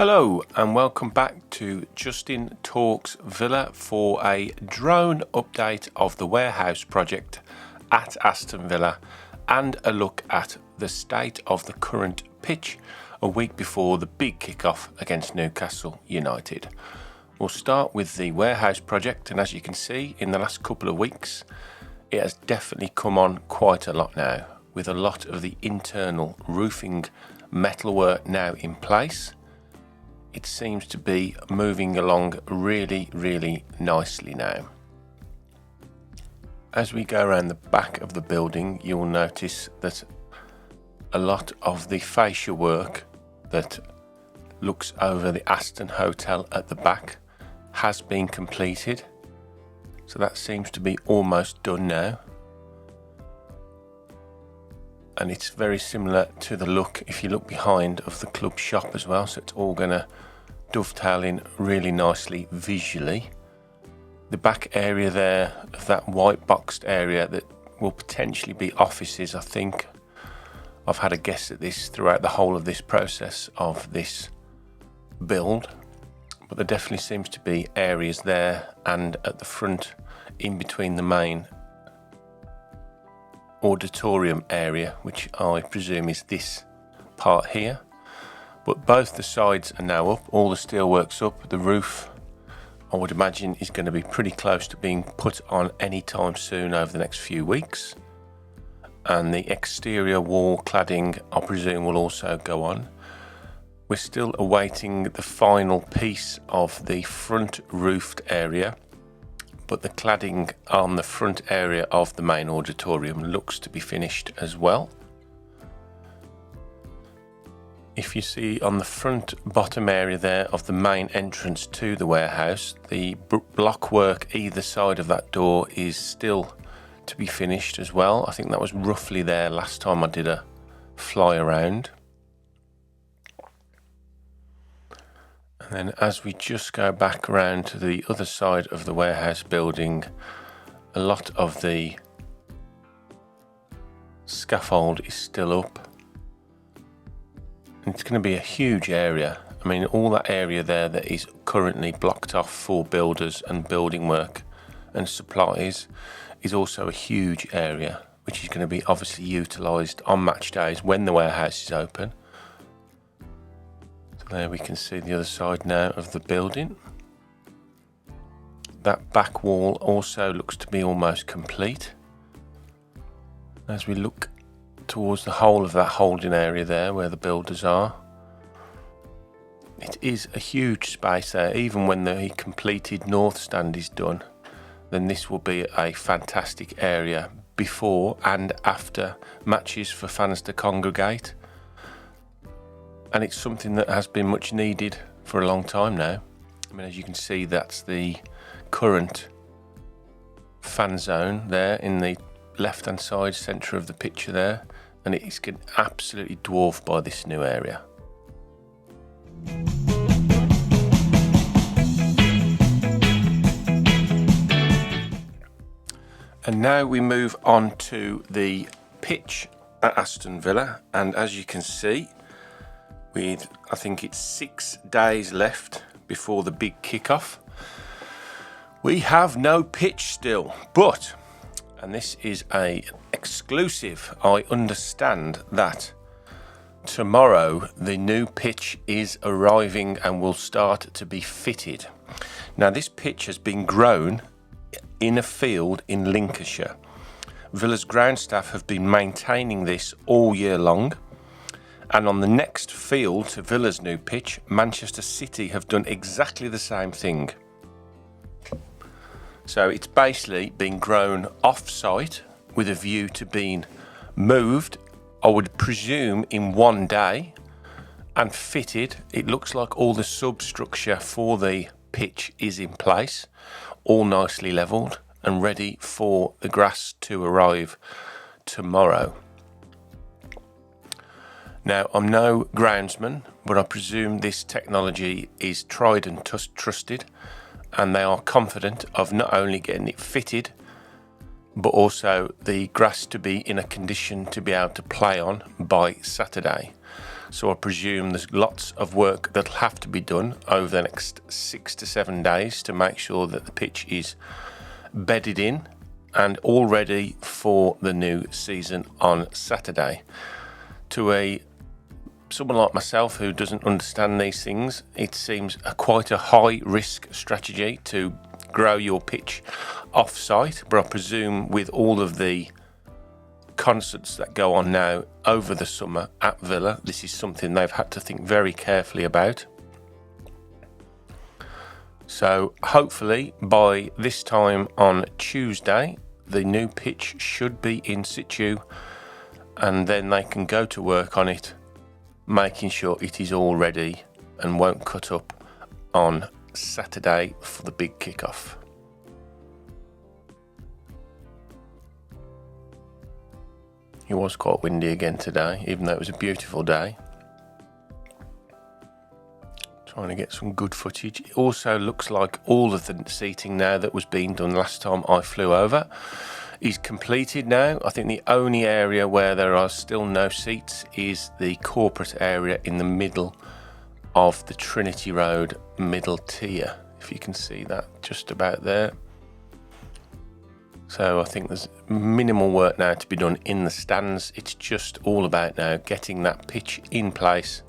Hello and welcome back to Justin Talks Villa for a drone update of the warehouse project at Aston Villa and a look at the state of the current pitch a week before the big kickoff against Newcastle United. We'll start with the warehouse project, and as you can see in the last couple of weeks it has definitely come on quite a lot now, with a lot of the internal roofing metalwork now in place. It seems to be moving along really nicely now. As we go around the back of the building, you'll notice that a lot of the fascia work that looks over the Aston Hotel at the back has been completed. So that seems to be almost done now. And it's very similar to the look, if you look behind, of the club shop as well, so it's all going to dovetail in really nicely visually. The back area there, of that white boxed area that will potentially be offices, I think. I've had a guess at this throughout the whole of this process of this build, but there definitely seems to be areas there and at the front in between the main auditorium area, which I presume is this part here. But both the sides are now up, all the steelwork's up. The roof, I would imagine, is going to be pretty close to being put on any time soon over the next few weeks. And the exterior wall cladding, I presume, will also go on. We're still awaiting the final piece of the front roofed area, but the cladding on the front area of the main auditorium looks to be finished as well. If you see on the front bottom area there of the main entrance to the warehouse, the block work either side of that door is still to be finished as well. I think that was roughly there last time I did a fly around. And then as we just go back around to the other side of the warehouse building, a lot of the scaffold is still up. And it's going to be a huge area. I mean, all that area there that is currently blocked off for builders and building work and supplies is also a huge area, which is going to be obviously utilised on match days when the warehouse is open. There we can see the other side now of the building. That back wall also looks to be almost complete. As we look towards the whole of that holding area there where the builders are, it is a huge space there. Even when the completed north stand is done, then this will be a fantastic area before and after matches for fans to congregate. And it's something that has been much needed for a long time now. I mean, as you can see, that's the current fan zone there in the left hand side centre of the picture there, and it's getting absolutely dwarfed by this new area. And now we move on to the pitch at Aston Villa, and as you can see, with I think it's 6 days left before the big kickoff, we have no pitch still, but, and this is an exclusive, I understand that tomorrow the new pitch is arriving and will start to be fitted. Now, this pitch has been grown in a field in Lincolnshire. Villa's ground staff have been maintaining this all year long. And on the next field to Villa's new pitch, Manchester City have done exactly the same thing. So it's basically been grown off-site with a view to being moved, I would presume, in one day and fitted. It looks like all the substructure for the pitch is in place, all nicely levelled and ready for the grass to arrive tomorrow. Now, I'm no groundsman, but I presume this technology is tried and trusted, and they are confident of not only getting it fitted, but also the grass to be in a condition to be able to play on by Saturday. So I presume there's lots of work that'll have to be done over the next 6 to 7 days to make sure that the pitch is bedded in and all ready for the new season on Saturday. To someone like myself who doesn't understand these things, it seems quite a high risk strategy to grow your pitch off site, but I presume with all of the concerts that go on now over the summer at Villa, this is something they've had to think very carefully about. So hopefully by this time on Tuesday the new pitch should be in situ, and then they can go to work on it, making sure it is all ready and won't cut up on Saturday for the big kickoff. It was quite windy again today, even though it was a beautiful day. Trying to get some good footage. It also looks like all of the seating now that was being done last time I flew over is completed now. I think the only area where there are still no seats is the corporate area in the middle of the Trinity Road middle tier, if you can see that just about there. So I think there's minimal work now to be done in the stands. It's just all about now getting that pitch in place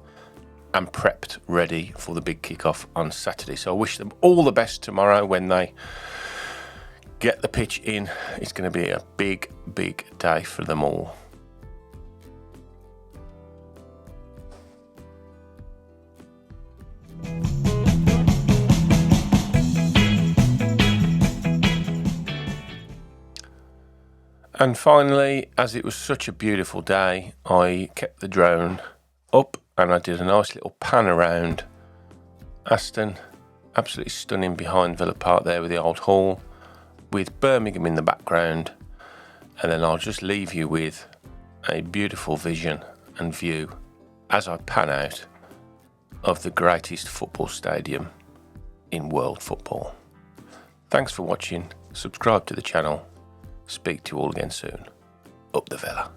and prepped ready for the big kickoff on Saturday. So I wish them all the best tomorrow when they get the pitch in. It's going to be a big, big day for them all. And finally, as it was such a beautiful day, I kept the drone up and I did a nice little pan around Aston. Absolutely stunning behind Villa Park there with the old hall, with Birmingham in the background. And then I'll just leave you with a beautiful vision and view as I pan out of the greatest football stadium in world football. Thanks for watching. Subscribe to the channel. Speak to you all again soon. Up the Villa.